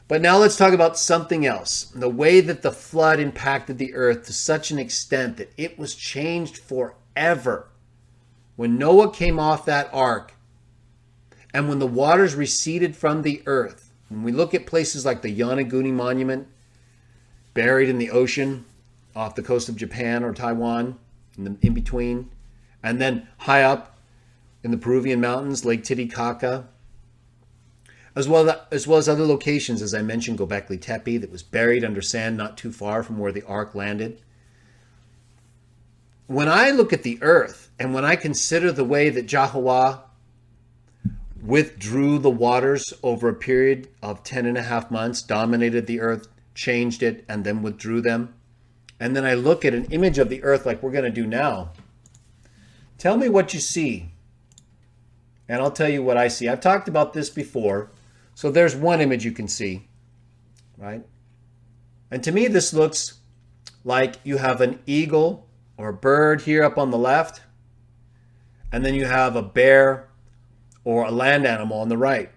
But now let's talk about something else. The way that the flood impacted the earth to such an extent that it was changed forever. When Noah came off that ark and when the waters receded from the earth, when we look at places like the Yonaguni Monument, buried in the ocean off the coast of Japan or Taiwan, in between, and then high up in the Peruvian mountains, Lake Titicaca, as well as other locations, as I mentioned, Göbekli Tepe, that was buried under sand not too far from where the ark landed. When I look at the earth and when I consider the way that Jehovah withdrew the waters over a period of 10.5 months, dominated the earth, changed it, and then withdrew them, and then I look at an image of the earth like we're going to do now, tell me what you see, and I'll tell you what I see. I've talked about this before. So there's one image you can see, right? And to me, this looks like you have an eagle or a bird here up on the left, and then you have a bear or a land animal on the right.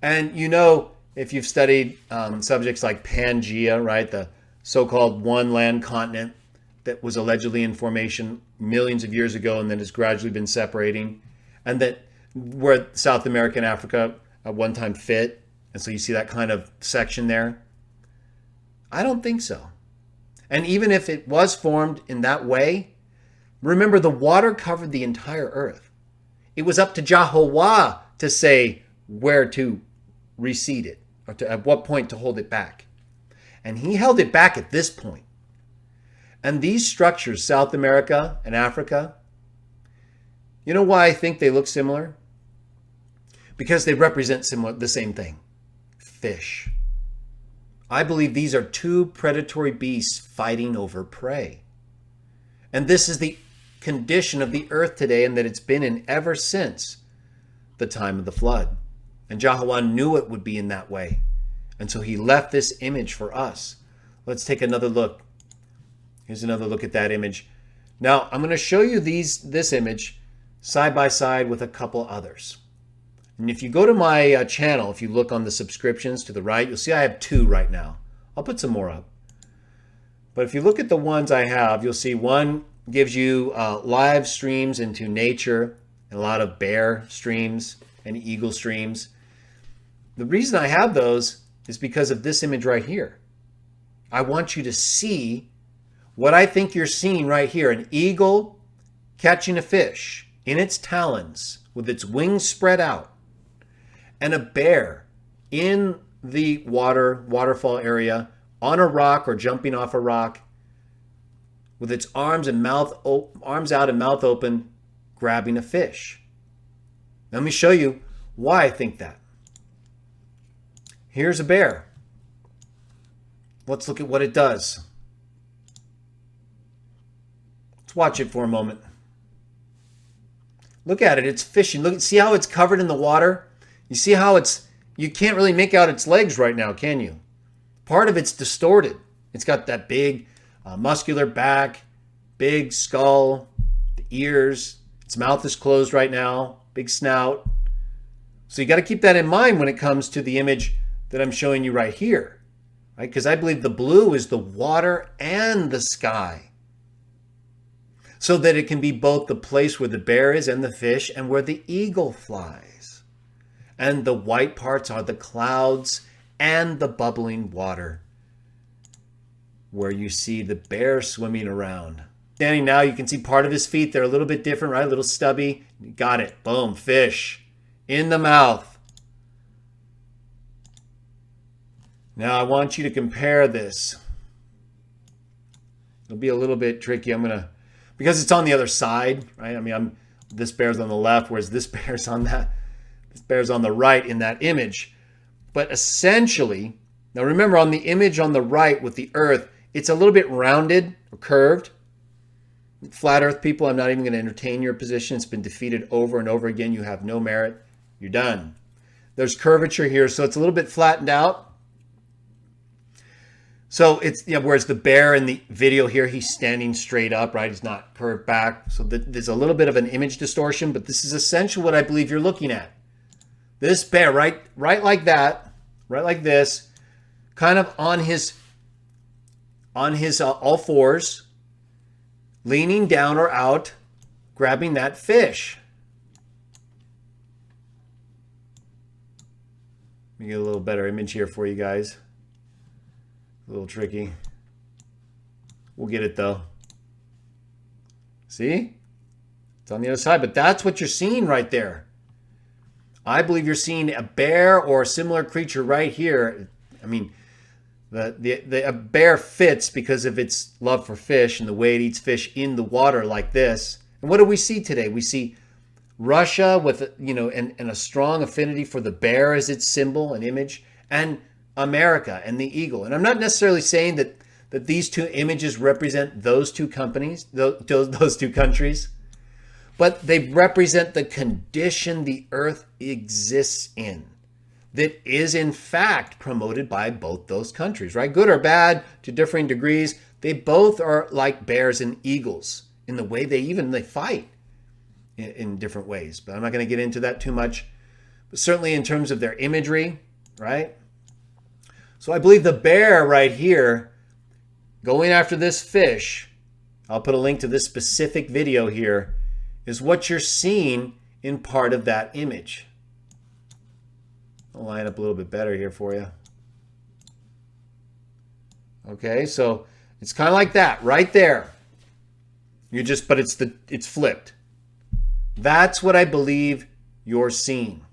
And you know, if you've studied subjects like Pangea, right, the so-called one land continent that was allegedly in formation millions of years ago and then has gradually been separating, and that where South America and Africa at one time fit, and so you see that kind of section there. I don't think so. And even if it was formed in that way, remember the water covered the entire earth. It was up to Jehovah to say where to recede it, or at what point to hold it back. And he held it back at this point. And these structures, South America and Africa, you know why I think they look similar? Because they represent the same thing. Fish. I believe these are two predatory beasts fighting over prey. And this is the condition of the earth today, and that it's been in ever since the time of the flood. And Jehovah knew it would be in that way. And so he left this image for us. Let's take another look. Here's another look at that image. Now, I'm going to show you this image side by side with a couple others. And if you go to my channel, if you look on the subscriptions to the right, you'll see I have 2 right now. I'll put some more up. But if you look at the ones I have, you'll see one gives you live streams into nature, and a lot of bear streams and eagle streams. The reason I have those is because of this image right here. I want you to see what I think you're seeing right here. An eagle catching a fish in its talons with its wings spread out, and a bear in the waterfall area on a rock or jumping off a rock with its arms out and mouth open, grabbing a fish. Let me show you why I think that. Here's a bear. Let's look at what it does. Let's watch it for a moment. Look at it. It's fishing. See how it's covered in the water? You see how you can't really make out its legs right now, can you? Part of it's distorted. It's got that big muscular back, big skull, the ears. Its mouth is closed right now, big snout. So you got to keep that in mind when it comes to the image that I'm showing you right here, right? Because I believe the blue is the water and the sky, so that it can be both the place where the bear is and the fish and where the eagle flies. And the white parts are the clouds and the bubbling water, where you see the bear swimming around. Standing now, you can see part of his feet. They're a little bit different, right? A little stubby. Got it. Boom. Fish in the mouth. Now I want you to compare this. It'll be a little bit tricky. Because it's on the other side, right? I mean, this bear's on the left, whereas this bear's on the right in that image. But essentially, now remember, on the image on the right with the earth, it's a little bit rounded or curved. Flat earth people, I'm not even going to entertain your position. It's been defeated over and over again. You have no merit. You're done. There's curvature here, so it's a little bit flattened out. So it's, whereas the bear in the video here, he's standing straight up, right? He's not curved back. So there's a little bit of an image distortion, but this is essentially what I believe you're looking at. This bear, right like that, right like this, kind of on his all fours, leaning down or out, grabbing that fish. Let me get a little better image here for you guys. A little tricky. We'll get it though. See? It's on the other side, but that's what you're seeing right there. I believe you're seeing a bear or a similar creature right here. I mean, a bear fits because of its love for fish and the way it eats fish in the water like this. And what do we see today? We see Russia with, and a strong affinity for the bear as its symbol and image, and America and the eagle. And I'm not necessarily saying that these two images represent those two companies, those two countries, but they represent the condition the earth exists in that is in fact promoted by both those countries, right? Good or bad to differing degrees. They both are like bears and eagles in the way they fight in different ways. But I'm not going to get into that too much. But certainly in terms of their imagery, right? So I believe the bear right here going after this fish, I'll put a link to this specific video here, is what you're seeing in part of that image. I'll line up a little bit better here for you. Okay, so it's kind of like that right there. But it's flipped. That's what I believe you're seeing.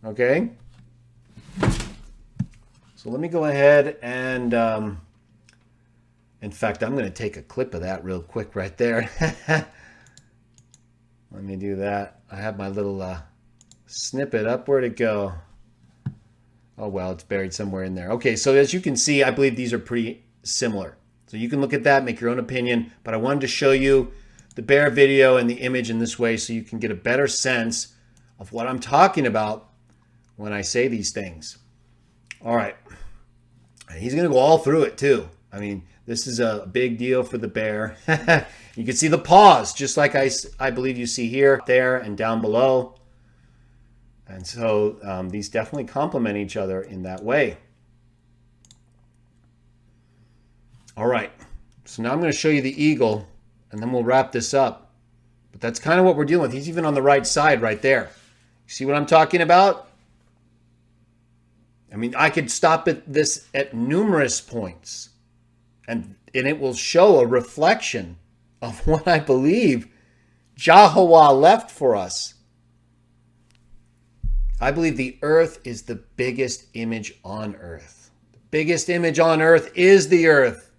Okay? So let me go ahead and, in fact, I'm going to take a clip of that real quick right there. Let me do that. I have my little snippet up. Where'd it go? Oh, well, it's buried somewhere in there. Okay, so as you can see, I believe these are pretty similar. So you can look at that, make your own opinion, but I wanted to show you the bear video and the image in this way so you can get a better sense of what I'm talking about when I say these things. All right. And he's going to go all through it too. I mean, this is a big deal for the bear. You can see the paws, just like I believe you see here, there, and down below. And so these definitely complement each other in that way. All right. So now I'm going to show you the eagle, and then we'll wrap this up. But that's kind of what we're dealing with. He's even on the right side right there. You see what I'm talking about? I mean, I could stop this at numerous points, and it will show a reflection of what I believe Jehovah left for us. I believe the earth is the biggest image on earth. The biggest image on earth is the earth.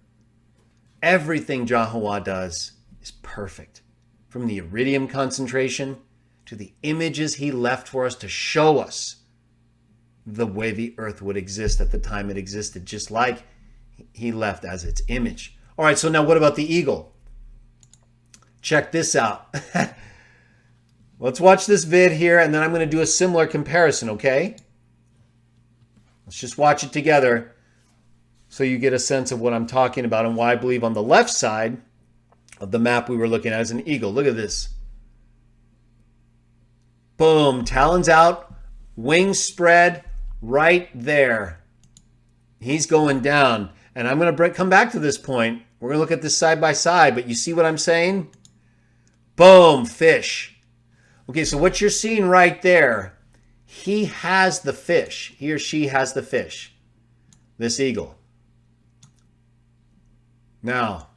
Everything Jehovah does is perfect. From the iridium concentration to the images he left for us to show us the way the earth would exist at the time it existed, just like he left as its image. All right, so now what about the eagle? Check this out. Let's watch this vid here, and then I'm going to do a similar comparison, okay? Let's just watch it together so you get a sense of what I'm talking about and why I believe on the left side of the map we were looking at is an eagle. Look at this. Boom, talons out, wings spread right there. He's going down. And I'm going to come back to this point. We're going to look at this side by side, but you see what I'm saying? Boom, fish. Okay, so what you're seeing right there, he has the fish. He or she has the fish. This eagle. Now,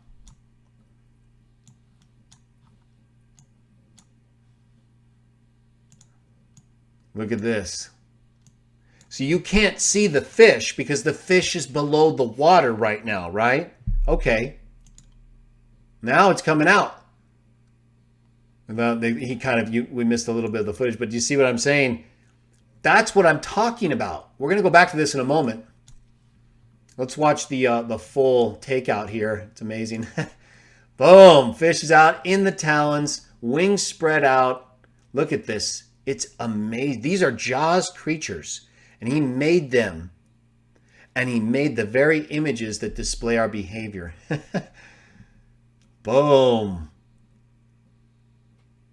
look at this. So you can't see the fish because the fish is below the water right now, right? Okay. Now it's coming out. We missed a little bit of the footage, but do you see what I'm saying? That's what I'm talking about. We're going to go back to this in a moment. Let's watch the full takeout here. It's amazing. Boom, fish is out in the talons, wings spread out. Look at this. It's amazing. These are Jah's creatures, and he made them. And he made the very images that display our behavior. Boom.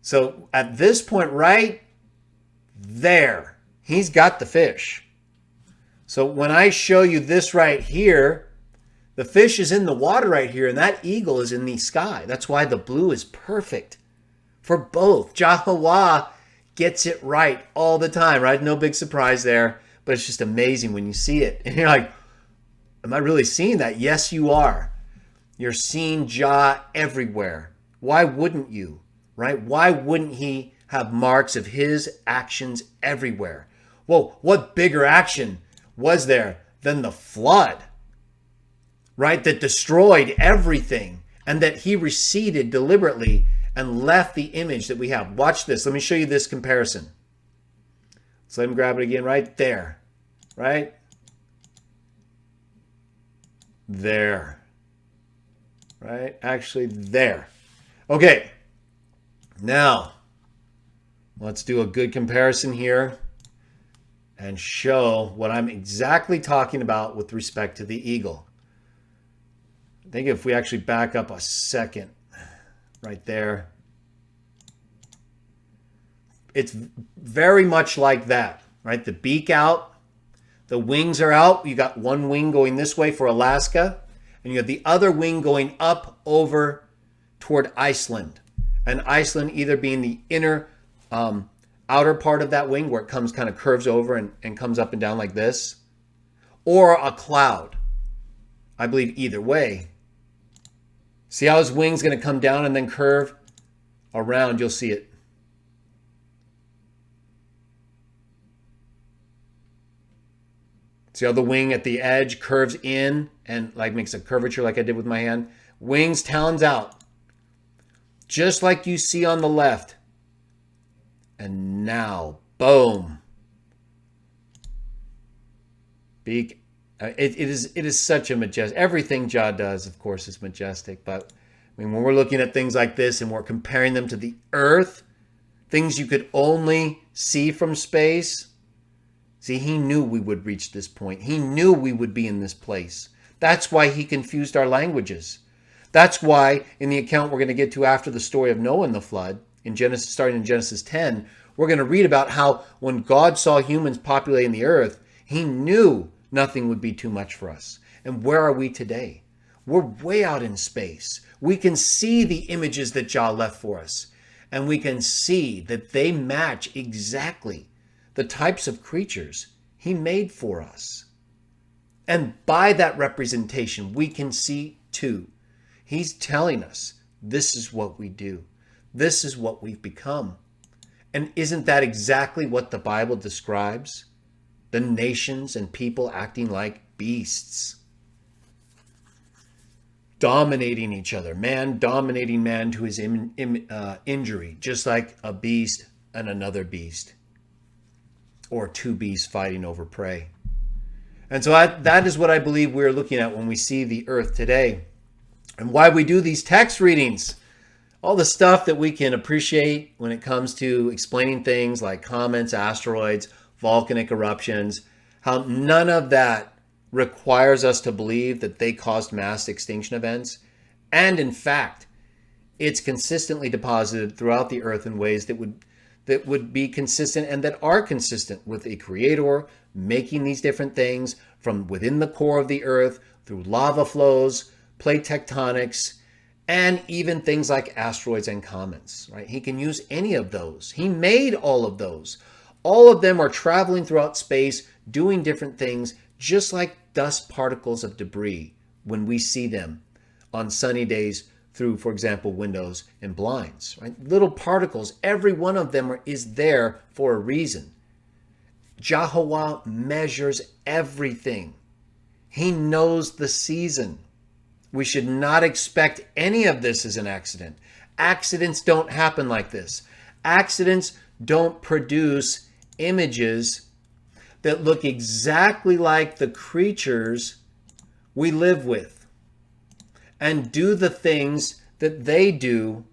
So at this point right there, He's got the fish. So when I show you this right here, the fish is in the water right here, and that eagle is in the sky. That's why the blue is perfect for both. JahWah gets it right all the time, right? No big surprise there, but it's just amazing when you see it. And you're like, am I really seeing that? Yes, you are. You're seeing Jah everywhere. Why wouldn't you, right? Why wouldn't he have marks of his actions everywhere? Well, what bigger action was there than the flood, right? That destroyed everything, and that he receded deliberately and left the image that we have. Watch this. Let me show you this comparison. So let me grab it again right there, right? There, right? Actually there. Okay. Now, let's do a good comparison here and show what I'm exactly talking about with respect to the eagle. I think if we actually back up a second, right there, it's very much like that, right? The beak out, the wings are out. You got one wing going this way for Alaska, and you have the other wing going up over toward Iceland. And Iceland either being the inner outer part of that wing where it comes kind of curves over and comes up and down like this, or a cloud. I believe either way. See how his wing's going to come down and then curve around? You'll see it. See how the wing at the edge curves in and like makes a curvature like I did with my hand? Wings, talons out. Just like you see on the left. And now, boom. Beak. It is such a majestic. Everything Jah does, of course, is majestic. But I mean, when we're looking at things like this and we're comparing them to the earth, things you could only see from space. See, he knew we would reach this point. He knew we would be in this place. That's why he confused our languages. That's why in the account we're going to get to after the story of Noah and the flood, in Genesis, starting in Genesis 10, we're going to read about how when God saw humans populating the earth, he knew nothing would be too much for us. And where are we today? We're way out in space. We can see the images that Jah left for us. And we can see that they match exactly the types of creatures he made for us. And by that representation, we can see too, he's telling us this is what we do. This is what we've become. And isn't that exactly what the Bible describes? The nations and people acting like beasts. Dominating each other. Man dominating man to his injury. Just like a beast and another beast. Or two beasts fighting over prey. And so that is what I believe we're looking at when we see the earth today. And why we do these text readings. All the stuff that we can appreciate when it comes to explaining things like comets, asteroids, volcanic eruptions, how none of that requires us to believe that they caused mass extinction events. And in fact, it's consistently deposited throughout the earth in ways that would be consistent and that are consistent with a creator making these different things from within the core of the earth through lava flows, plate tectonics, and even things like asteroids and comets, right? He can use any of those. He made all of those. All of them are traveling throughout space, doing different things, just like dust particles of debris when we see them on sunny days through, for example, windows and blinds, right? Little particles, every one of them is there for a reason. JahWah measures everything. He knows the season. We should not expect any of this as an accident. Accidents don't happen like this. Accidents don't produce images that look exactly like the creatures we live with and do the things that they do,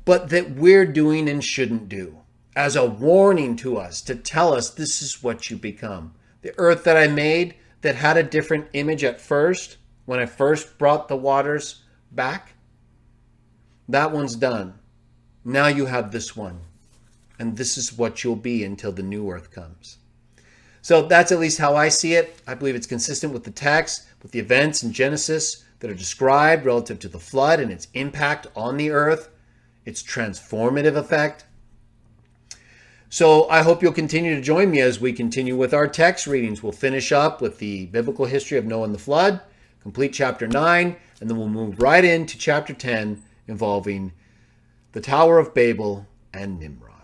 but that we're doing and shouldn't do, as a warning to us, to tell us this is what you become. The earth that I made that had a different image at first, when I first brought the waters back, that one's done. Now you have this one. and this is what you'll be until the new earth comes. So that's at least how I see it. I believe it's consistent with the text, with the events in Genesis that are described relative to the flood and its impact on the earth, its transformative effect. So I hope you'll continue to join me as we continue with our text readings. We'll finish up with the biblical history of Noah and the flood, complete chapter 9, and then we'll move right into chapter 10 involving the Tower of Babel and Nimrod.